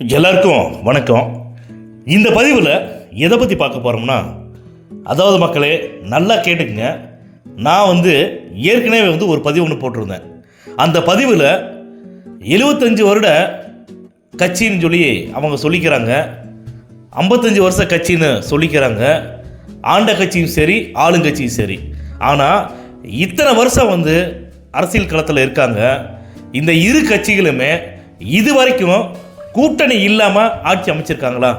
எல்லாருக்கும் வணக்கம். இந்த பதிவில் எதை பற்றி பார்க்க போகிறோம்னா, அதாவது மக்களே நல்லா கேட்டுக்குங்க. நான் ஏற்கனவே ஒரு பதிவு ஒன்று போட்டிருந்தேன். அந்த பதிவில் 75 வருட கட்சின்னு சொல்லி அவங்க சொல்லிக்கிறாங்க, 55 வருஷ கட்சின்னு சொல்லிக்கிறாங்க. ஆண்ட கட்சியும் சரி, ஆளுங்கட்சியும் சரி. ஆனால் இத்தனை வருஷம் அரசியல் களத்தில் இருக்காங்க. இந்த இரு கட்சிகளுமே இது வரைக்கும் கூட்டணி இல்லாமல் ஆட்சி அமைச்சிருக்காங்களா?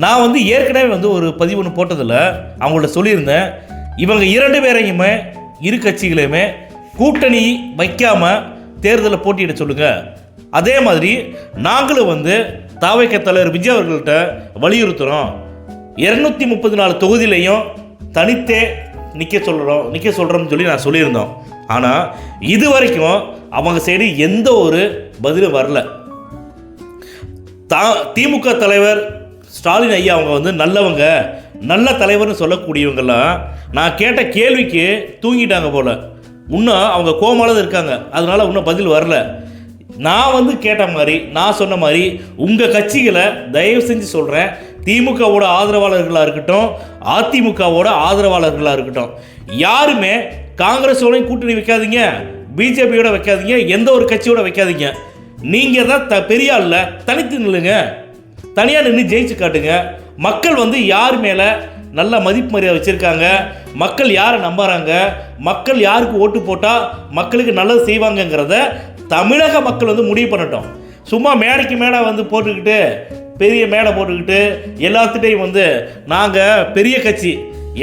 நான் ஏற்கனவே ஒரு பதிவு ஒன்று போட்டதில் அவங்கள்ட்ட சொல்லியிருந்தேன், இவங்க இரண்டு பேரையுமே இரு கட்சிகளையுமே கூட்டணி வைக்காமல் தேர்தலில் போட்டியிட சொல்லுங்கள். அதே மாதிரி நாங்களும் தாவேக தலைவர் விஜய் அவர்கள்ட்ட வலியுறுத்துகிறோம், 234 தொகுதியிலையும் தனித்தே நிற்க சொல்கிறோம்னு சொல்லி நான் சொல்லியிருந்தோம். ஆனால் இது வரைக்கும் அவங்க சைடு எந்த ஒரு பதிலும் வரல. திமுக தலைவர் ஸ்டாலின் ஐயா அவங்க நல்லவங்க, நல்ல தலைவர்னு சொல்லக்கூடியவங்கெல்லாம் நான் கேட்ட கேள்விக்கு தூங்கிட்டாங்க போல். இன்னும் அவங்க கோமால இருக்காங்க, அதனால் இன்னும் பதில் வரல. நான் கேட்ட மாதிரி, நான் சொன்ன மாதிரி உங்கள் கட்சிகளை தயவு செஞ்சு சொல்கிறேன், திமுகவோட ஆதரவாளர்களாக இருக்கட்டும், அதிமுகவோட ஆதரவாளர்களாக இருக்கட்டும், யாருமே காங்கிரஸோடையும் கூட்டணி வைக்காதீங்க, பிஜேபியோட வைக்காதீங்க, எந்த ஒரு கட்சியோட வைக்காதீங்க. நீங்கள் தான் பெரிய ஆள்ல தனித்து நில்லுங்க, தனியாக நின்று ஜெயிச்சு காட்டுங்க. மக்கள் யார் மேலே நல்ல மதிப்பு மரியாதை வச்சுருக்காங்க, மக்கள் யாரை நம்புகிறாங்க, மக்கள் யாருக்கு ஓட்டு போட்டால் மக்களுக்கு நல்லது செய்வாங்கங்கிறத தமிழக மக்கள் முடிவு பண்ணட்டும். சும்மா மேடைக்கு மேடை போட்டுக்கிட்டு, பெரிய மேடை போட்டுக்கிட்டு எல்லாத்துட்டையும் நாங்கள் பெரிய கட்சி,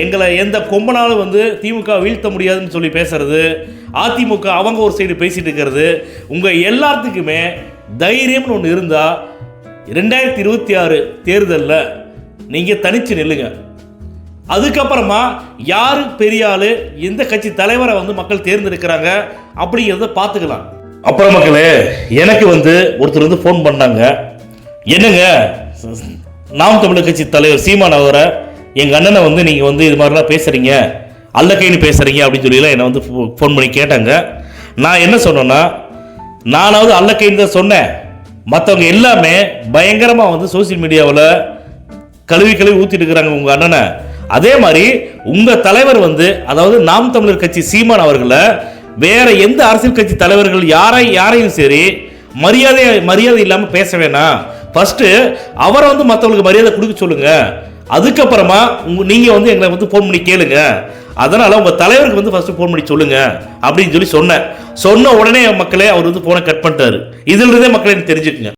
எங்களை எந்த கொம்பனாலும் திமுக வீழ்த்த முடியாதுன்னு சொல்லி பேசுறது, அதிமுக அவங்க ஒரு சைடு பேசிட்டு இருக்கிறது, உங்கள் எல்லாத்துக்குமே தைரியம்னு ஒன்று இருந்தால் 2026 தேர்தலில் நீங்கள் தனித்து நில்லுங்க. அதுக்கப்புறமா யார் பெரிய ஆள், எந்த கட்சி தலைவரை மக்கள் தேர்ந்தெடுக்கிறாங்க அப்படிங்கிறத பார்த்துக்கலாம். அப்புறம் மக்களே, எனக்கு ஒருத்தர் ஃபோன் பண்ணாங்க, என்னங்க நாம் தமிழர் கட்சி தலைவர் சீமான் அவரை, எங்கள் அண்ணனை நீங்கள் இது மாதிரிலாம் பேசுகிறீங்க, அல்லக்கைன்னு பேசுகிறீங்க அப்படின்னு சொல்லிலாம் என்னை ஃபோன் பண்ணி கேட்டாங்க. நான் என்ன சொன்னேன்னா, நானாவது அல்லக்கைன்னு தான் சொன்னேன், மற்றவங்க எல்லாமே பயங்கரமாக சோசியல் மீடியாவில் கழுவி ஊற்றிட்டு இருக்கிறாங்க உங்கள் அண்ணனை. அதே மாதிரி உங்கள் தலைவர் அதாவது நாம் தமிழர் கட்சி சீமான் அவர்களை வேற எந்த அரசியல் கட்சி தலைவர்கள் யாரையும் சரி மரியாதை இல்லாமல் பேச வேணாம். ஃபர்ஸ்ட் அவரை மற்றவங்களுக்கு மரியாதை கொடுக்க சொல்லுங்க, அதுக்கப்புறமா நீங்கள் எங்களை ஃபோன் பண்ணி கேளுங்க. அதனால் உங்கள் தலைவருக்கு ஃபஸ்ட்டு ஃபோன் பண்ணி சொல்லுங்க அப்படின்னு சொல்லி சொன்ன உடனே மக்களே அவர் ஃபோனை கட் பண்ணிட்டாரு. இதிலிருந்தே மக்களே தெரிஞ்சுக்குங்க.